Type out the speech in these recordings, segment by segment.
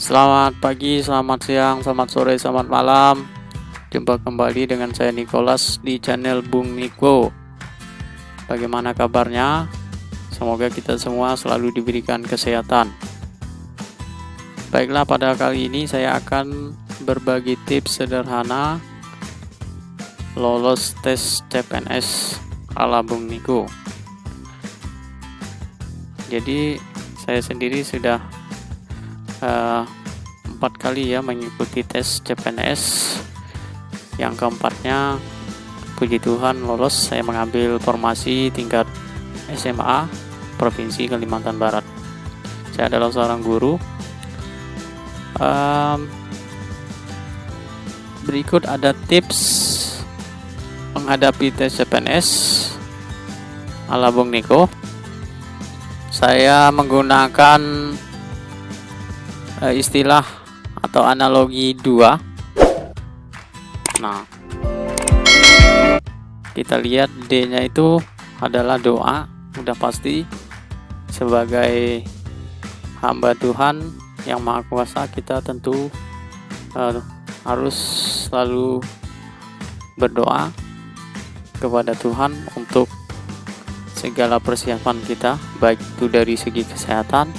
Selamat pagi, selamat siang, selamat sore, selamat malam. Jumpa kembali dengan saya Nicholas di channel Bung Niko. Bagaimana kabarnya? Semoga kita semua selalu diberikan kesehatan. Baiklah, pada kali ini saya akan berbagi tips sederhana lolos tes CPNS ala Bung Niko. Jadi saya sendiri sudah 4 kali ya mengikuti tes CPNS. Yang keempatnya puji Tuhan lolos. Saya mengambil formasi tingkat SMA Provinsi Kalimantan Barat. Saya adalah seorang guru. Berikut ada tips menghadapi tes CPNS ala Bung Niko. Saya menggunakan istilah atau analogi 2. Nah, kita lihat D-nya itu adalah doa. Udah pasti sebagai hamba Tuhan yang Maha Kuasa, kita tentu harus selalu berdoa kepada Tuhan untuk segala persiapan kita, baik itu dari segi kesehatan,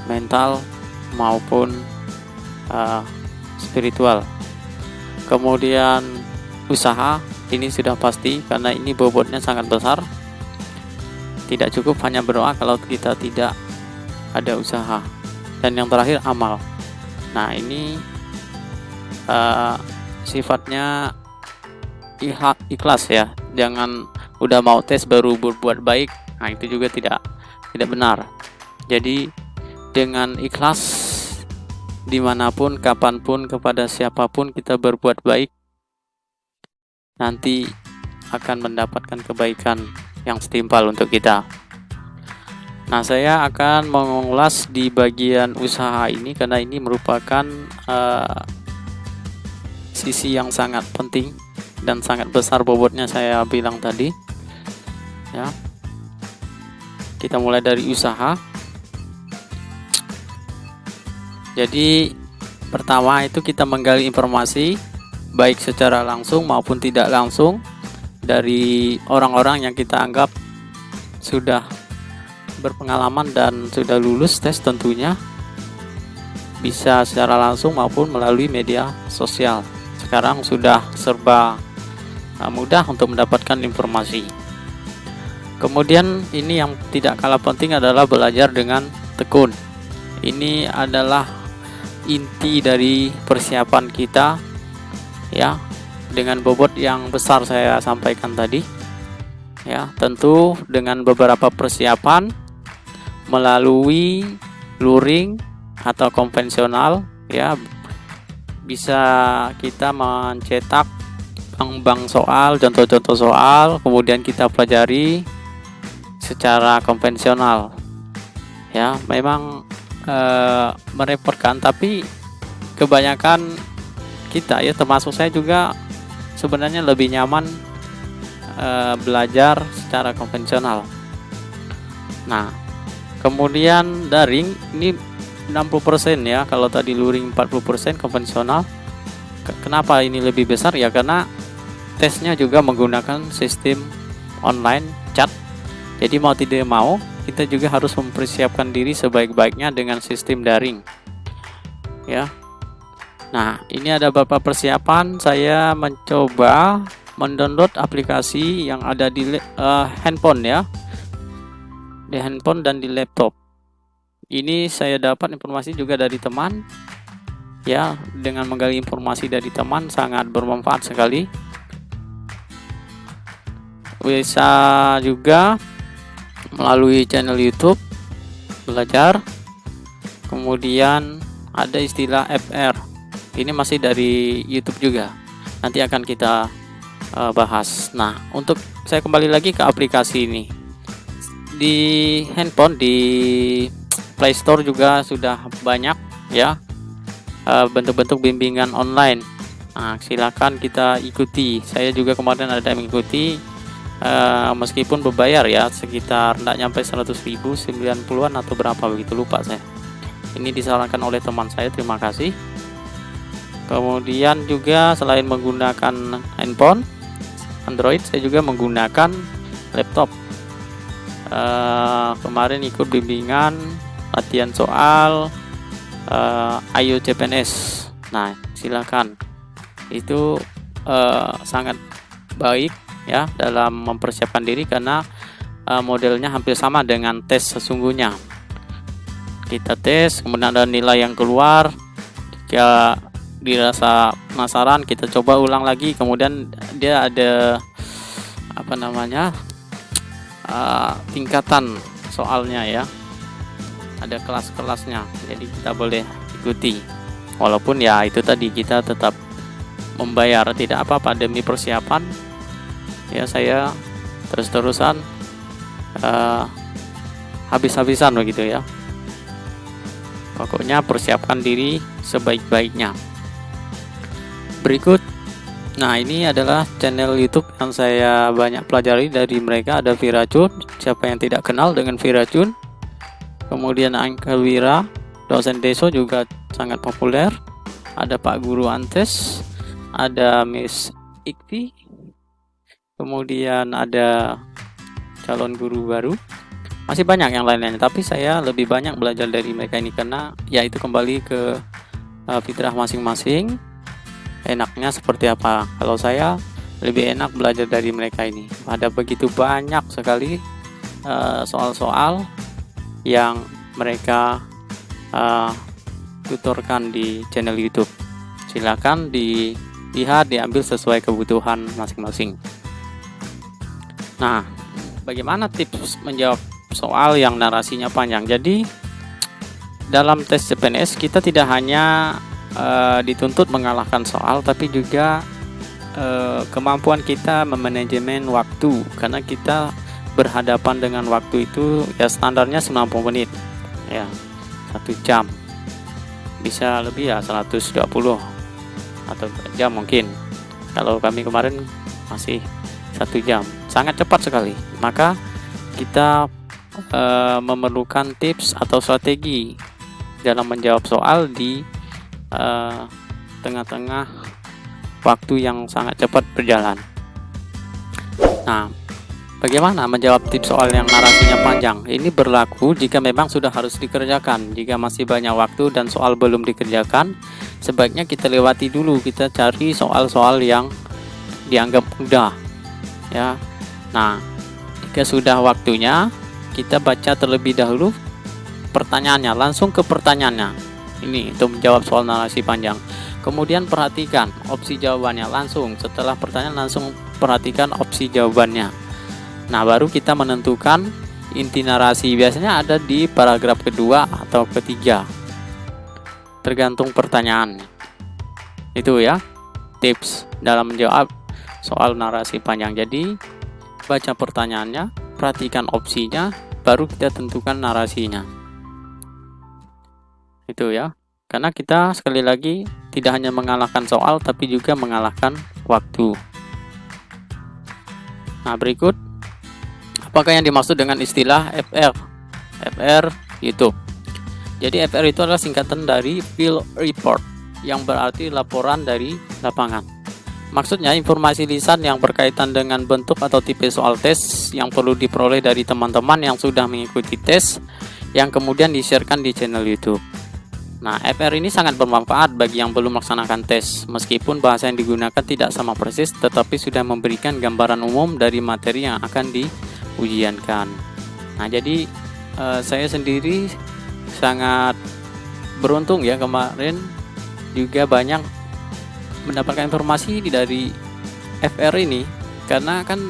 mental maupun spiritual. Kemudian usaha, ini sudah pasti karena ini bobotnya sangat besar. Tidak cukup hanya berdoa kalau kita tidak ada usaha. Dan yang terakhir amal. Nah, ini sifatnya ikhlas ya. Jangan udah mau tes baru berbuat baik. Nah, itu juga tidak benar. Jadi dengan ikhlas dimanapun, kapanpun, kepada siapapun kita berbuat baik, nanti akan mendapatkan kebaikan yang setimpal untuk kita. Nah, saya akan mengulas di bagian usaha ini karena ini merupakan sisi yang sangat penting dan sangat besar bobotnya, saya bilang tadi ya. Kita mulai dari usaha. Jadi pertama itu kita menggali informasi baik secara langsung maupun tidak langsung dari orang-orang yang kita anggap sudah berpengalaman dan sudah lulus tes, tentunya bisa secara langsung maupun melalui media sosial. Sekarang sudah serba mudah untuk mendapatkan informasi. Kemudian ini yang tidak kalah penting adalah belajar dengan tekun. Ini adalah inti dari persiapan kita ya, dengan bobot yang besar saya sampaikan tadi ya. Tentu dengan beberapa persiapan melalui luring atau konvensional ya, bisa kita mencetak bank soal, contoh-contoh soal, kemudian kita pelajari secara konvensional ya. Memang merepotkan, tapi kebanyakan kita ya, termasuk saya juga sebenarnya lebih nyaman belajar secara konvensional. Nah, kemudian daring ini 60% ya, kalau tadi luring 40%, konvensional. Kenapa ini lebih besar ya? Karena tesnya juga menggunakan sistem online chat. Jadi mau tidak mau kita juga harus mempersiapkan diri sebaik-baiknya dengan sistem daring ya. Nah, ini ada beberapa persiapan. Saya mencoba mendownload aplikasi yang ada di handphone ya, di handphone dan di laptop. Ini saya dapat informasi juga dari teman ya. Dengan menggali informasi dari teman sangat bermanfaat sekali. Bisa juga melalui channel YouTube belajar. Kemudian ada istilah FR, ini masih dari YouTube juga, nanti akan kita bahas. Nah, untuk saya kembali lagi ke aplikasi ini di handphone, di Play Store juga sudah banyak ya bentuk-bentuk bimbingan online. Nah, silakan kita ikuti. Saya juga kemarin ada mengikuti meskipun berbayar ya, sekitar tidak nyampe 100.000, 90-an atau berapa begitu, lupa saya. Ini disarankan oleh teman saya, terima kasih. Kemudian juga selain menggunakan handphone Android, saya juga menggunakan laptop. Kemarin ikut bimbingan latihan soal IO CPNS. Nah, silakan. Itu sangat baik ya dalam mempersiapkan diri, karena modelnya hampir sama dengan tes sesungguhnya. Kita tes, kemudian ada nilai yang keluar. Jika dirasa penasaran, kita coba ulang lagi. Kemudian dia ada tingkatan soalnya ya, ada kelas-kelasnya, jadi kita boleh ikuti. Walaupun ya itu tadi, kita tetap membayar, tidak apa-apa demi persiapan ya. Saya terus-terusan habis-habisan begitu ya. Pokoknya persiapkan diri sebaik-baiknya. Berikut, nah ini adalah channel YouTube yang saya banyak pelajari dari mereka. Ada Virachun, siapa yang tidak kenal dengan Virachun. Kemudian Uncle Wira, dosen Deso, juga sangat populer. Ada Pak Guru Antes, ada Miss Ikti, kemudian ada calon guru baru. Masih banyak yang lain-lainnya, tapi saya lebih banyak belajar dari mereka ini karena ya itu kembali ke fitrah masing-masing. Enaknya seperti apa? Kalau saya lebih enak belajar dari mereka ini. Ada begitu banyak sekali soal-soal yang mereka tutorkan di channel YouTube. Silakan dilihat, diambil sesuai kebutuhan masing-masing. Nah, bagaimana tips menjawab soal yang narasinya panjang? Jadi dalam tes CPNS kita tidak hanya dituntut mengalahkan soal, tapi juga kemampuan kita memanajemen waktu, karena kita berhadapan dengan waktu itu ya standarnya 90 menit ya, 1 jam, bisa lebih ya 120 atau jam mungkin. Kalau kami kemarin masih 1 jam, sangat cepat sekali. Maka kita memerlukan tips atau strategi dalam menjawab soal di tengah-tengah waktu yang sangat cepat berjalan. Nah, bagaimana menjawab tips soal yang narasinya panjang? Ini berlaku jika memang sudah harus dikerjakan. Jika masih banyak waktu dan soal belum dikerjakan, sebaiknya kita lewati dulu. Kita cari soal-soal yang dianggap mudah ya. Nah, jika sudah waktunya, kita baca terlebih dahulu pertanyaannya, langsung ke pertanyaannya. Ini untuk menjawab soal narasi panjang. Kemudian perhatikan opsi jawabannya langsung. Setelah pertanyaan, langsung perhatikan opsi jawabannya. Nah, baru kita menentukan inti narasi. Biasanya ada di paragraf kedua atau ketiga, tergantung pertanyaan. Itu ya tips dalam menjawab soal narasi panjang. Jadi baca pertanyaannya, perhatikan opsinya, baru kita tentukan narasinya. Itu ya, karena kita sekali lagi tidak hanya mengalahkan soal, tapi juga mengalahkan waktu. Nah, berikut, apakah yang dimaksud dengan istilah FR? FR YouTube. Jadi FR itu adalah singkatan dari Field Report, yang berarti laporan dari lapangan. Maksudnya informasi lisan yang berkaitan dengan bentuk atau tipe soal tes yang perlu diperoleh dari teman-teman yang sudah mengikuti tes, yang kemudian di-sharekan di channel YouTube. Nah, FR ini sangat bermanfaat bagi yang belum melaksanakan tes, meskipun bahasa yang digunakan tidak sama persis, tetapi sudah memberikan gambaran umum dari materi yang akan diujiankan. Nah, jadi saya sendiri sangat beruntung ya, kemarin juga banyak mendapatkan informasi dari FR ini, karena kan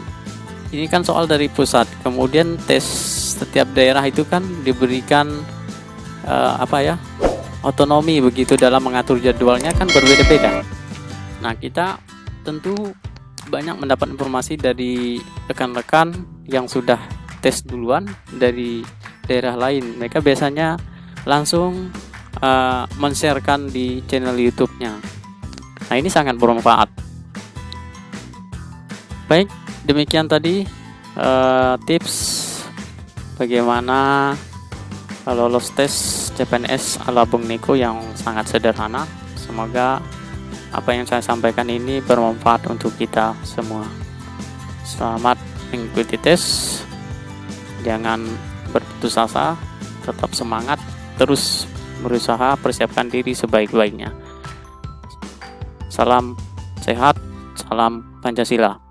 ini kan soal dari pusat, kemudian tes setiap daerah itu kan diberikan otonomi begitu dalam mengatur jadwalnya, kan berbeda-beda. Nah, kita tentu banyak mendapat informasi dari rekan-rekan yang sudah tes duluan dari daerah lain. Mereka biasanya langsung men-sharekan di channel YouTube-nya. Nah, ini sangat bermanfaat. Baik, demikian tadi tips bagaimana kalau lolos tes CPNS ala Bung Niko yang sangat sederhana. Semoga apa yang saya sampaikan ini bermanfaat untuk kita semua. Selamat mengikuti tes, jangan berputus asa, tetap semangat, terus berusaha persiapkan diri sebaik-baiknya. Salam sehat, salam Pancasila.